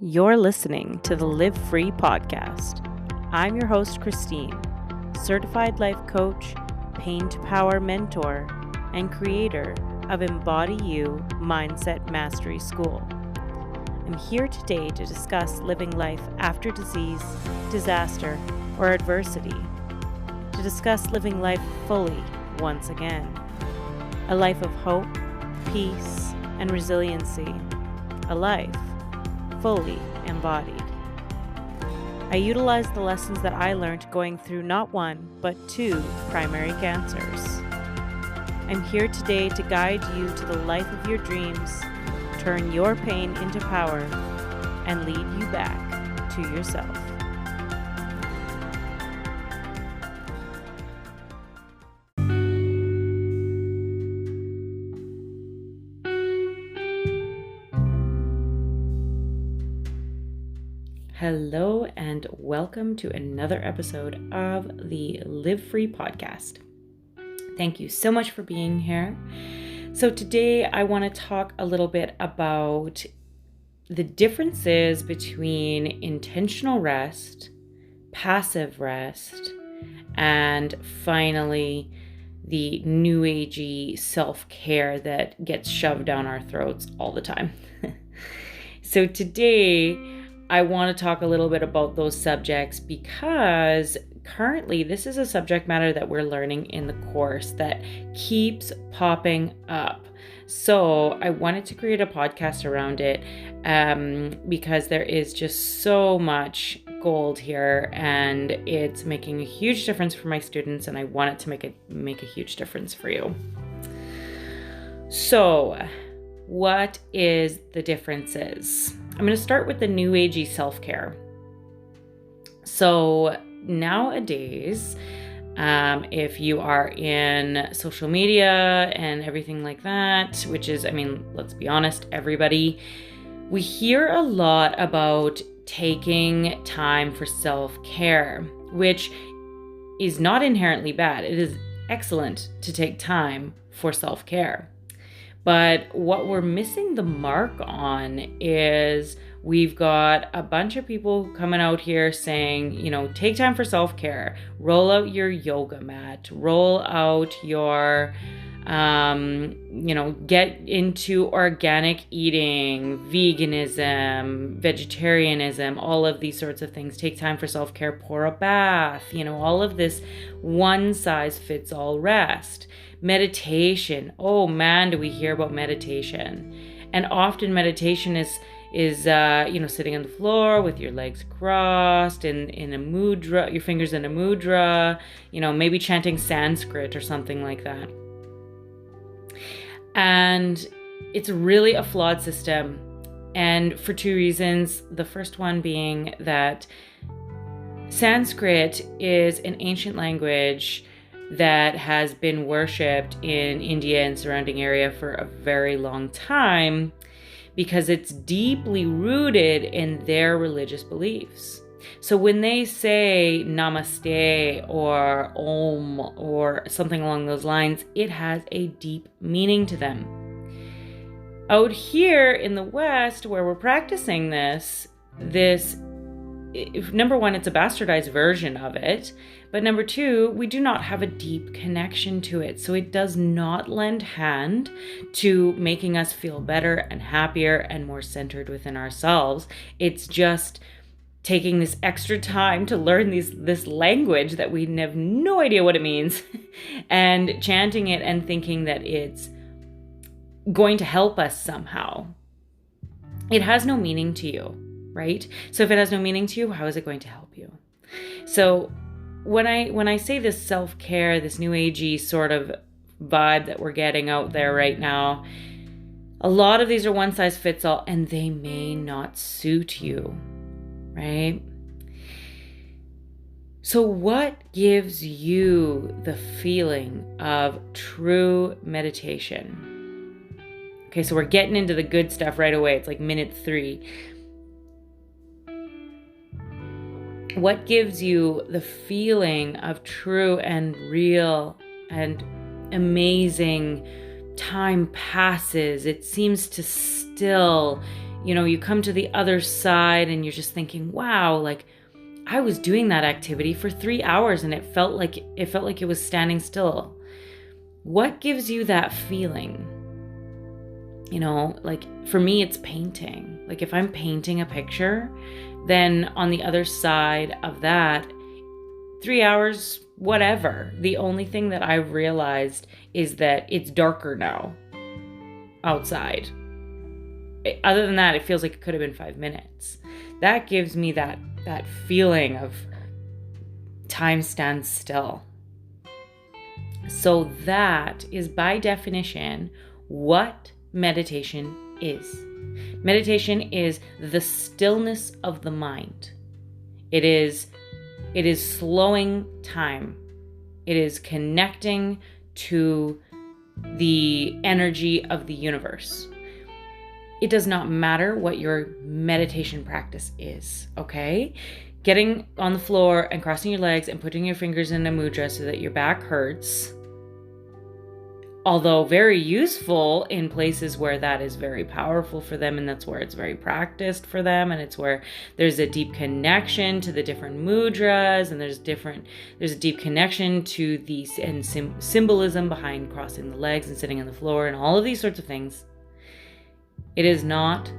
You're listening to the Live Free podcast. I'm your host, Christine, certified life coach, pain to power mentor, and creator of Embody You Mindset Mastery School. I'm here today to discuss living life after disease, disaster, or adversity, to discuss living life fully once again, a life of hope, peace, and resiliency, a life fully embodied. I utilize the lessons that I learned going through not one, but two primary cancers. I'm here today to guide you to the life of your dreams, turn your pain into power, and lead you back to yourself. Hello and welcome to another episode of the Live Free podcast. Thank you so much for being here. So today I want to talk a little bit about the differences between intentional rest, passive rest, and finally the new agey self-care that gets shoved down our throats all the time. So today I want to talk a little bit about those subjects because currently this is a subject matter that we're learning in the course that keeps popping up. So I wanted to create a podcast around it because there is just so much gold here and it's making a huge difference for my students, and I want it to make a huge difference for you. So what is the differences? I'm going to start with the new agey self-care. So nowadays, if you are in social media and everything like that, which is, let's be honest, everybody, we hear a lot about taking time for self-care, which is not inherently bad. It is excellent to take time for self-care. But what we're missing the mark on is we've got a bunch of people coming out here saying, take time for self-care, roll out your yoga mat, roll out your, get into organic eating, veganism, vegetarianism, all of these sorts of things. Take time for self-care, pour a bath, all of this one size fits all rest. Meditation. Oh man, do we hear about meditation? And often meditation is sitting on the floor with your legs crossed in a mudra, your fingers in a mudra, maybe chanting Sanskrit or something like that. And it's really a flawed system. And for two reasons. The first one being that Sanskrit is an ancient language that has been worshipped in India and surrounding area for a very long time because it's deeply rooted in their religious beliefs. So when they say namaste or om or something along those lines, it has a deep meaning to them. Out here in the West, where we're practicing this, number one, it's a bastardized version of it. But number two, we do not have a deep connection to it. So it does not lend hand to making us feel better and happier and more centered within ourselves. It's just taking this extra time to learn this language that we have no idea what it means and chanting it and thinking that it's going to help us somehow. It has no meaning to you, right? So if it has no meaning to you, how is it going to help you? So when I say this self-care, this new agey sort of vibe that we're getting out there right now, a lot of these are one size fits all and they may not suit you, right? So what gives you the feeling of true meditation? Okay, so we're getting into the good stuff right away. It's like minute 3. What gives you the feeling of true and real and amazing? Time passes. It seems to still you come to the other side and you're just thinking, wow, like I was doing that activity for 3 hours and it felt like it was standing still. What gives you that feeling? Like for me, it's painting. Like if I'm painting a picture, then on the other side of that, 3 hours, whatever. The only thing that I've realized is that it's darker now outside. Other than that, it feels like it could have been 5 minutes. That gives me that feeling of time stands still. So that is by definition what meditation is. Meditation is the stillness of the mind. It is slowing time. It is connecting to the energy of the universe. It does not matter what your meditation practice is, okay? Getting on the floor and crossing your legs and putting your fingers in a mudra so that your back hurts, although very useful in places where that is very powerful for them, and that's where it's very practiced for them, and it's where there's a deep connection to the different mudras, and there's a deep connection to the symbolism behind crossing the legs and sitting on the floor and all of these sorts of things. It is not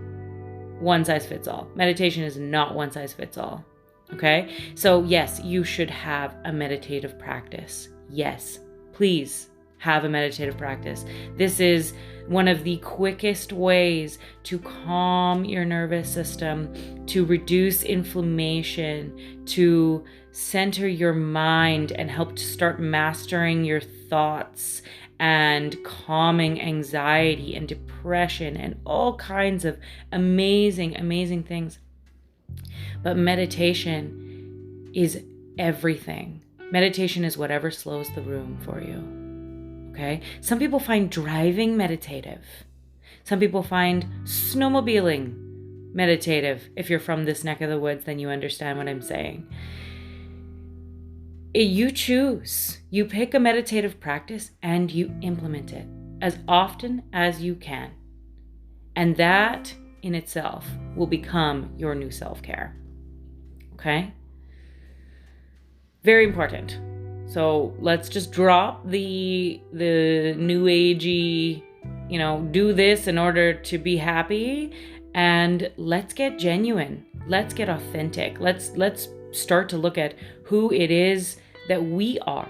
one size fits all. Meditation is not one size fits all. Okay? So yes, you should have a meditative practice. Yes, please have a meditative practice. This is one of the quickest ways to calm your nervous system, to reduce inflammation, to center your mind and help to start mastering your thoughts and calming anxiety and depression and all kinds of amazing, amazing things. But meditation is everything. Meditation is whatever slows the room for you. Okay? Some people find driving meditative. Some people find snowmobiling meditative. If you're from this neck of the woods, then you understand what I'm saying. You choose. You pick a meditative practice and you implement it as often as you can. And that in itself will become your new self-care. Okay? Very important. So let's just drop the new agey, do this in order to be happy, and let's get genuine. Let's get authentic. Let's start to look at who it is that we are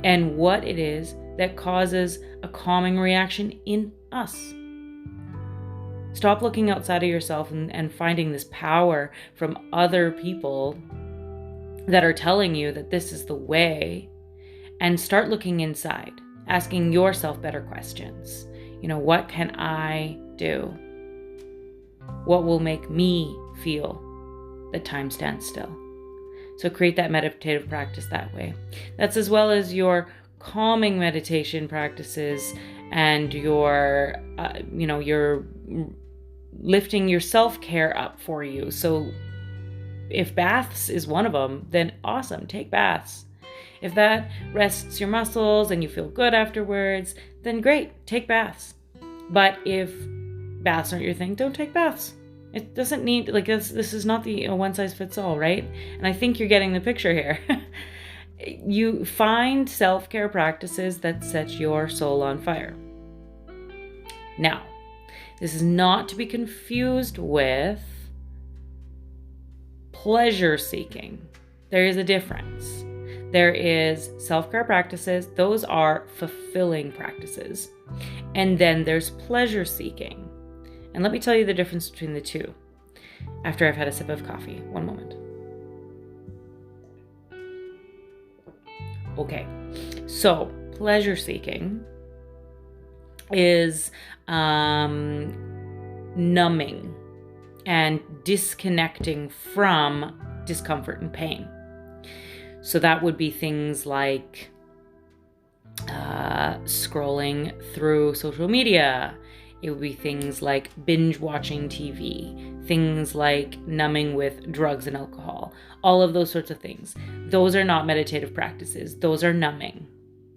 and what it is that causes a calming reaction in us. Stop looking outside of yourself and finding this power from other people that are telling you that this is the way, and start looking inside, asking yourself better questions. What can I do? What will make me feel that time stands still? So create that meditative practice that way. That's as well as your calming meditation practices and your lifting your self-care up for you. So if baths is one of them, then awesome, take baths. If that rests your muscles and you feel good afterwards, then great, take baths. But if baths aren't your thing, don't take baths. It doesn't need, this is not the one size fits all, right? And I think you're getting the picture here. You find self-care practices that set your soul on fire. Now, this is not to be confused with pleasure seeking. There is a difference. There is self-care practices. Those are fulfilling practices. And then there's pleasure seeking. And let me tell you the difference between the two after I've had a sip of coffee. One moment. Okay, so pleasure seeking is numbing and disconnecting from discomfort and pain. So that would be things like scrolling through social media. It would be things like binge watching TV, things like numbing with drugs and alcohol, all of those sorts of things. Those are not meditative practices. Those are numbing.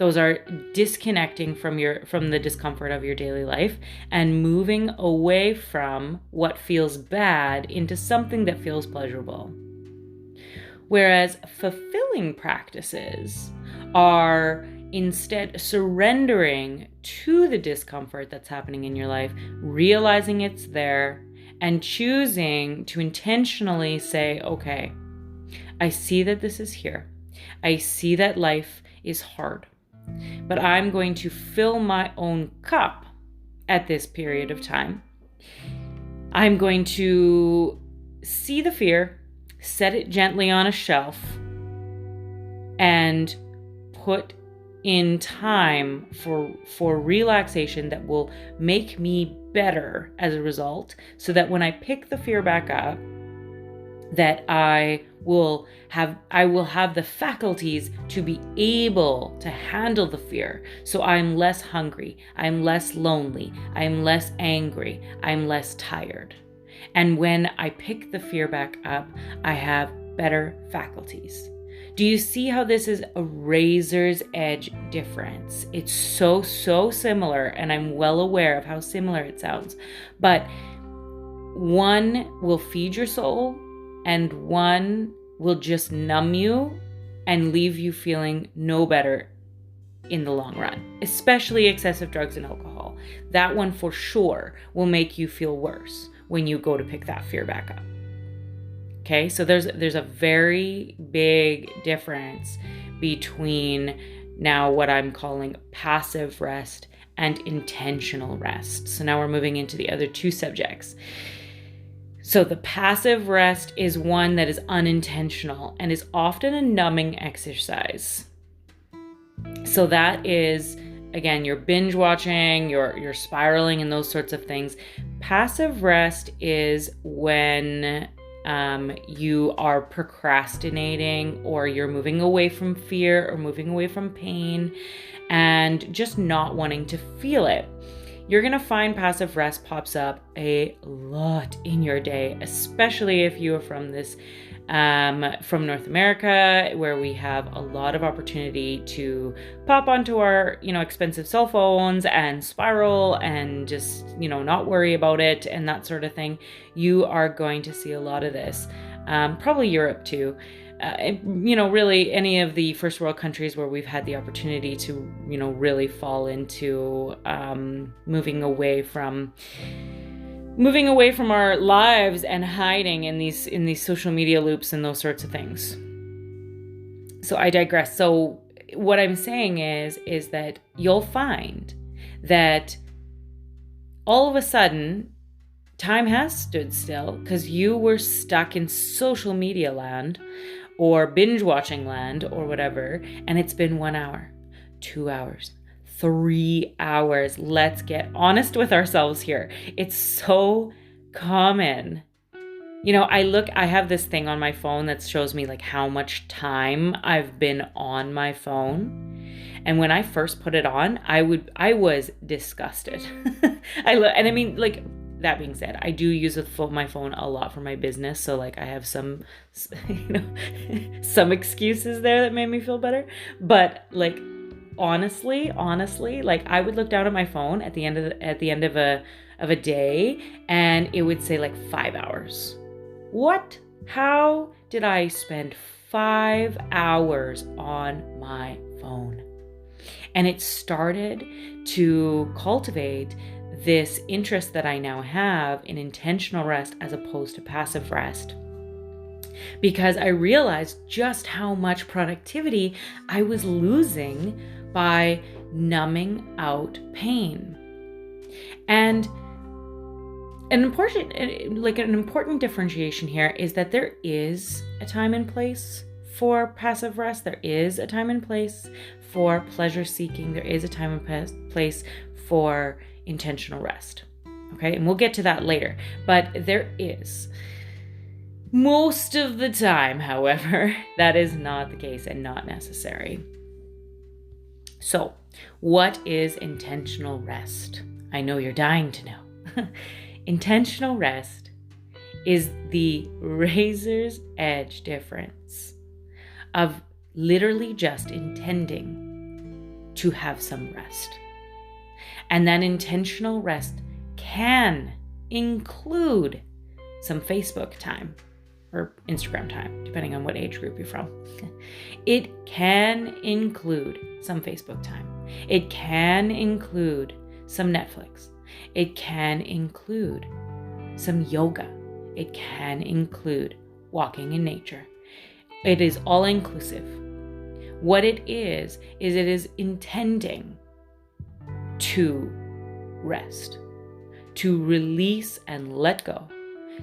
Those are disconnecting from the discomfort of your daily life and moving away from what feels bad into something that feels pleasurable. Whereas fulfilling practices are instead surrendering to the discomfort that's happening in your life, realizing it's there, and choosing to intentionally say, okay, I see that this is here. I see that life is hard. But I'm going to fill my own cup at this period of time. I'm going to see the fear, set it gently on a shelf, and put in time for relaxation that will make me better as a result, so that when I pick the fear back up, that I will have the faculties to be able to handle the fear. So I'm less hungry, I'm less lonely, I'm less angry, I'm less tired. And when I pick the fear back up, I have better faculties. Do you see how this is a razor's edge difference? It's so similar, and I'm well aware of how similar it sounds. But one will feed your soul, and one will just numb you and leave you feeling no better in the long run, especially excessive drugs and alcohol. That one for sure will make you feel worse when you go to pick that fear back up. Okay, so there's a very big difference between now what I'm calling passive rest and intentional rest. So now we're moving into the other two subjects. So the passive rest is one that is unintentional and is often a numbing exercise. So that is, again, you're binge watching, you're spiraling and those sorts of things. Passive rest is when you are procrastinating, or you're moving away from fear or moving away from pain and just not wanting to feel it. You're going to find passive rest pops up a lot in your day, especially if you are from North America, where we have a lot of opportunity to pop onto our, expensive cell phones and spiral and just, not worry about it and that sort of thing. You are going to see a lot of this. Probably Europe too. Really any of the first world countries where we've had the opportunity to, really fall into moving away from our lives and hiding in these social media loops and those sorts of things. So I digress. So what I'm saying is that you'll find that all of a sudden time has stood still because you were stuck in social media land or binge watching land or whatever, and it's been 1 hour, 2 hours, 3 hours. Let's get honest with ourselves here. It's so common. I have this thing on my phone that shows me like how much time I've been on my phone. And when I first put it on, I was disgusted. That being said, I do use my phone a lot for my business. So like I have some, some excuses there that made me feel better. But like, honestly, like I would look down at my phone at the end of a day, and it would say like 5 hours. What? How did I spend 5 hours on my phone? And it started to cultivate this interest that I now have in intentional rest as opposed to passive rest. Because I realized just how much productivity I was losing by numbing out pain. And an important differentiation here is that there is a time and place for passive rest. There is a time and place for pleasure seeking. There is a time and place for intentional rest. Okay, and we'll get to that later. But there is. Most of the time, however, that is not the case and not necessary. So, what is intentional rest? I know you're dying to know. Intentional rest is the razor's edge difference of literally just intending to have some rest. And that intentional rest can include some Facebook time or Instagram time, depending on what age group you're from. It can include some Facebook time. It can include some Netflix. It can include some yoga. It can include walking in nature. It is all inclusive. What it is it is intending to rest, to release and let go,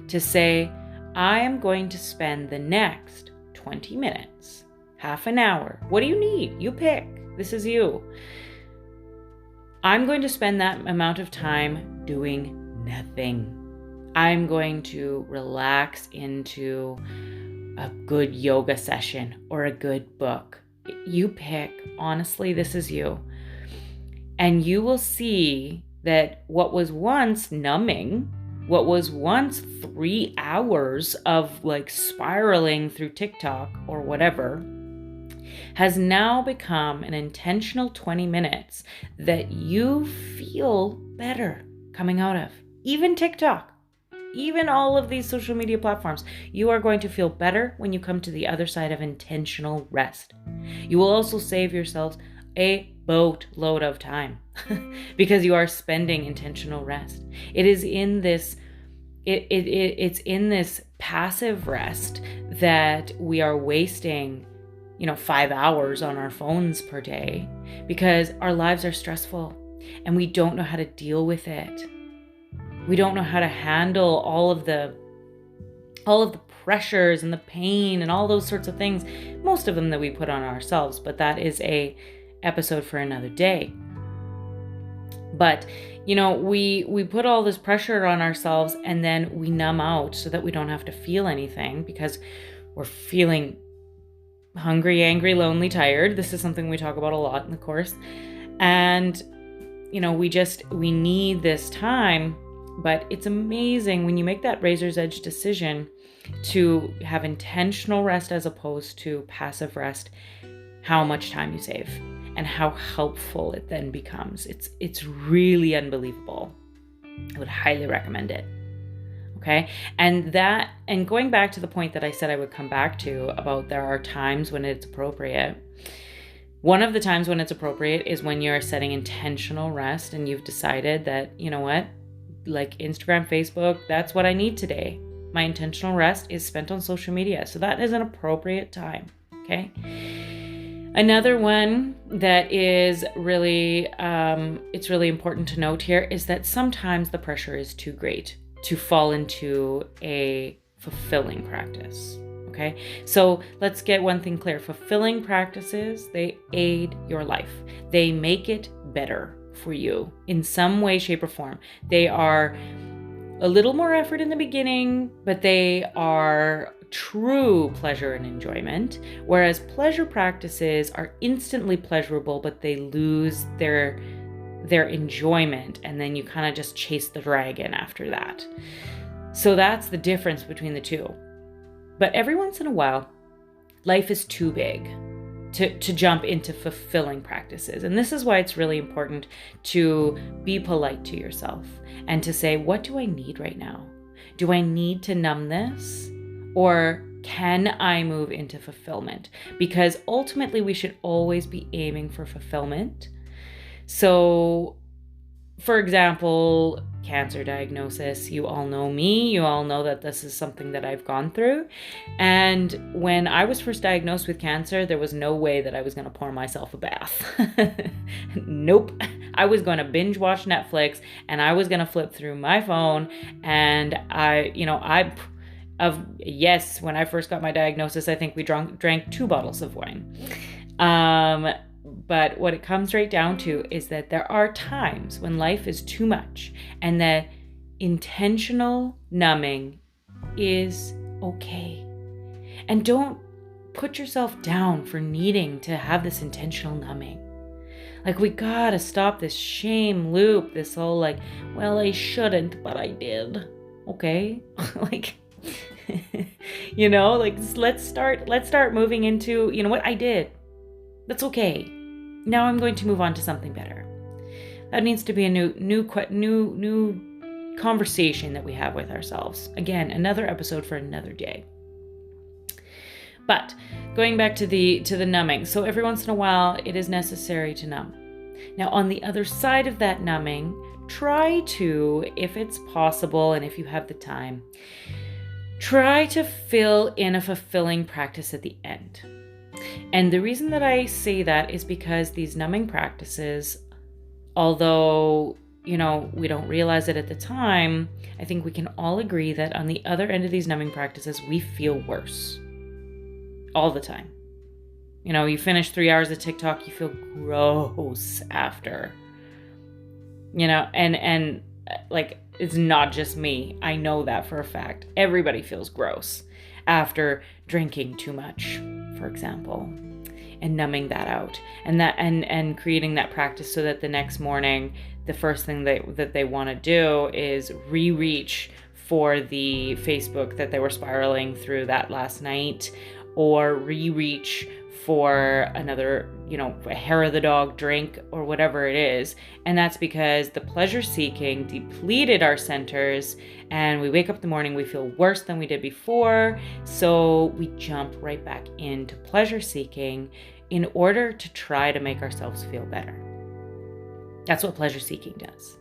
to say, I am going to spend the next 20 minutes, half an hour. What do you need? You pick. This is you. I'm going to spend that amount of time doing nothing. I'm going to relax into a good yoga session or a good book. You pick. Honestly, this is you. And you will see that what was once numbing, what was once 3 hours of like spiraling through TikTok or whatever, has now become an intentional 20 minutes that you feel better coming out of. Even TikTok, even all of these social media platforms, you are going to feel better when you come to the other side of intentional rest. You will also save yourselves a boatload of time because you are spending intentional rest. It is in this it's in this passive rest that we are wasting 5 hours on our phones per day because our lives are stressful and we don't know how to deal with it. We don't know how to handle all of the pressures and the pain and all those sorts of things, most of them that we put on ourselves, but that is a episode for another day. But we put all this pressure on ourselves and then we numb out so that we don't have to feel anything because we're feeling hungry, angry, lonely, tired. This is something we talk about a lot in the course. And we need this time, but it's amazing when you make that razor's edge decision to have intentional rest as opposed to passive rest, how much time you save and how helpful it then becomes. It's really unbelievable. I would highly recommend it. Okay. And going back to the point that I said I would come back to about there are times when it's appropriate. One of the times when it's appropriate is when you're setting intentional rest and you've decided that, you know what, like Instagram, Facebook, that's what I need today. My intentional rest is spent on social media. So that is an appropriate time. Okay. Another one that is really, it's really important to note here is that sometimes the pressure is too great to fall into a fulfilling practice. Okay. So let's get one thing clear. Fulfilling practices, they aid your life. They make it better for you in some way, shape, or form. They are a little more effort in the beginning, but they are true pleasure and enjoyment, whereas pleasure practices are instantly pleasurable, but they lose their enjoyment, and then you kind of just chase the dragon after that. So that's the difference between the two. But every once in a while, life is too big to jump into fulfilling practices. And this is why it's really important to be polite to yourself and to say, what do I need right now? Do I need to numb this? Or can I move into fulfillment? Because ultimately we should always be aiming for fulfillment. So, for example, cancer diagnosis, you all know me, you all know that this is something that I've gone through. And when I was first diagnosed with cancer, there was no way that I was going to pour myself a bath. Nope. I was going to binge watch Netflix and I was going to flip through my phone. And when I first got my diagnosis, I think we drank 2 bottles of wine. But what it comes right down to is that there are times when life is too much and that intentional numbing is okay. And don't put yourself down for needing to have this intentional numbing. Like, we gotta stop this shame loop, this whole like, well, I shouldn't, but I did. Okay? Let's start moving into, you know what, I did. That's okay. Now I'm going to move on to something better. That needs to be a new conversation that we have with ourselves. Again, another episode for another day. But going back to the numbing. So every once in a while, it is necessary to numb. Now, on the other side of that numbing, try to, if it's possible and if you have the time, try to fill in a fulfilling practice at the end. And the reason that I say that is because these numbing practices, although, we don't realize it at the time, I think we can all agree that on the other end of these numbing practices, we feel worse all the time. You finish 3 hours of TikTok, you feel gross after, and like, it's not just me. I know that for a fact. Everybody feels gross after drinking too much, for example, and numbing that out and creating that practice so that the next morning, the first thing that they want to do is reach for the Facebook that they were spiraling through that last night, or reach for another, a hair of the dog drink or whatever it is. And that's because the pleasure seeking depleted our centers, and we wake up in the morning, we feel worse than we did before. So we jump right back into pleasure seeking in order to try to make ourselves feel better. That's what pleasure seeking does.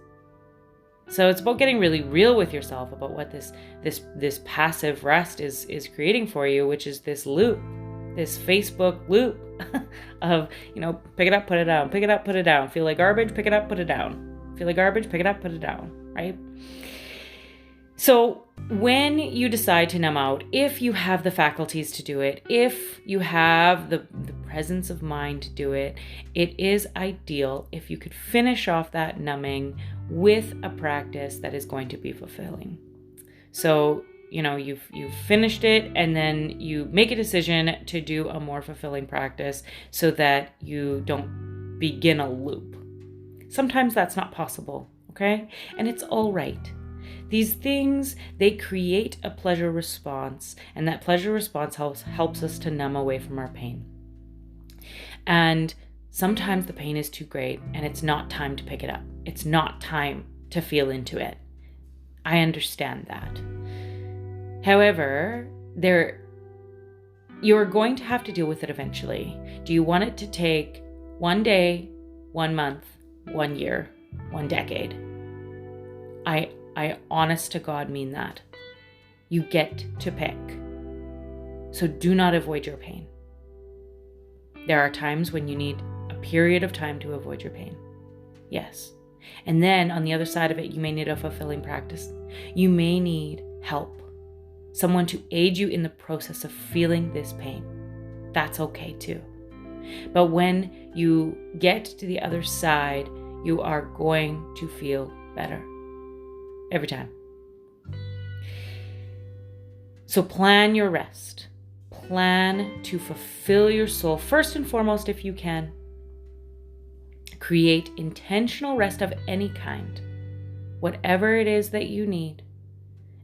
So it's about getting really real with yourself about what this passive rest is creating for you, which is this loop, this Facebook loop of, pick it up, put it down, pick it up, put it down, feel like garbage, pick it up, put it down, feel like garbage, pick it up, put it down, right? So when you decide to numb out, if you have the faculties to do it, if you have the presence of mind to do it, it is ideal if you could finish off that numbing with a practice that is going to be fulfilling. So, you've finished it, and then you make a decision to do a more fulfilling practice so that you don't begin a loop. Sometimes that's not possible, okay? And it's all right. These things, they create a pleasure response, and that pleasure response helps us to numb away from our pain. And sometimes the pain is too great, and it's not time to pick it up. It's not time to feel into it. I understand that. However, you're going to have to deal with it eventually. Do you want it to take 1 day, 1 month, 1 year, 1 decade? I honest to God mean that. You get to pick. So do not avoid your pain. There are times when you need a period of time to avoid your pain. Yes. And then on the other side of it, you may need a fulfilling practice. You may need help. Someone to aid you in the process of feeling this pain. That's okay too. But when you get to the other side, you are going to feel better. Every time. So plan your rest. Plan to fulfill your soul first and foremost if you can. Create intentional rest of any kind, whatever it is that you need.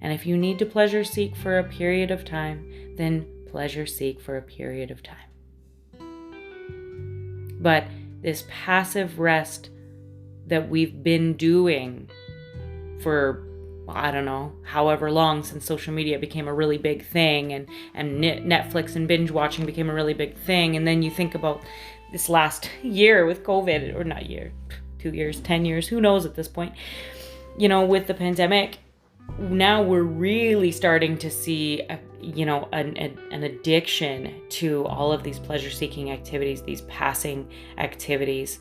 And if you need to pleasure seek for a period of time, then pleasure seek for a period of time. But this passive rest that we've been doing for, I don't know, however long since social media became a really big thing, and Netflix and binge watching became a really big thing. And then you think about this last year with COVID, or not year, 2 years, 10 years, who knows at this point, with the pandemic, now we're really starting to see, an addiction to all of these pleasure-seeking activities, these passing activities.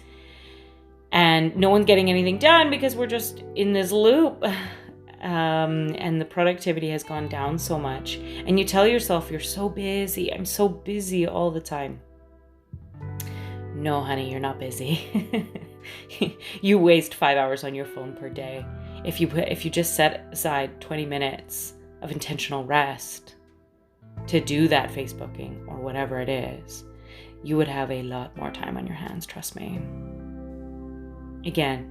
And no one's getting anything done because we're just in this loop. And the productivity has gone down so much. And you tell yourself, you're so busy. I'm so busy all the time. No, honey, you're not busy. You waste 5 hours on your phone per day. If you just set aside 20 minutes of intentional rest to do that Facebooking or whatever it is, you would have a lot more time on your hands, trust me. Again,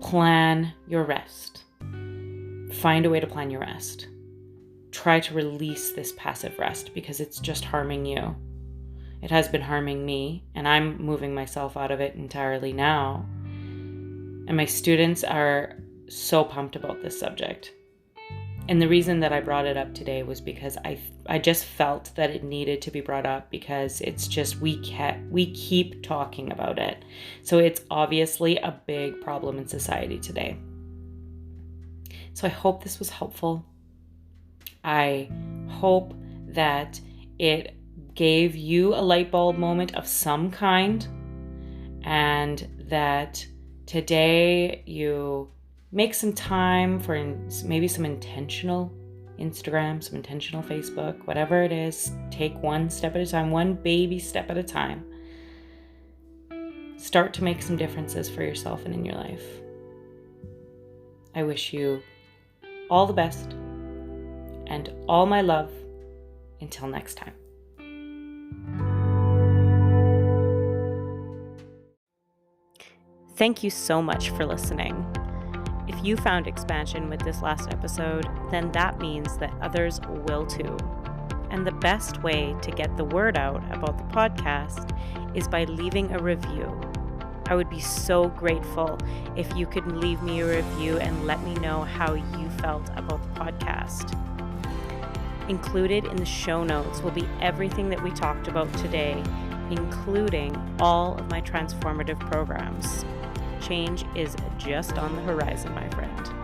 plan your rest. Find a way to plan your rest. Try to release this passive rest because it's just harming you. It has been harming me, and I'm moving myself out of it entirely now. And my students are so pumped about this subject. And the reason that I brought it up today was because I just felt that it needed to be brought up, because it's just we keep talking about it. So it's obviously a big problem in society today. So I hope this was helpful. I hope that it gave you a light bulb moment of some kind, and that today you make some time for maybe some intentional Instagram, some intentional Facebook, whatever it is. Take one step at a time, one baby step at a time. Start to make some differences for yourself and in your life. I wish you all the best and all my love. Until next time. Thank you so much for listening. If you found expansion with this last episode, then that means that others will too. And the best way to get the word out about the podcast is by leaving a review. I would be so grateful if you could leave me a review and let me know how you felt about the podcast. Included in the show notes will be everything that we talked about today, including all of my transformative programs. Change is just on the horizon, my friend.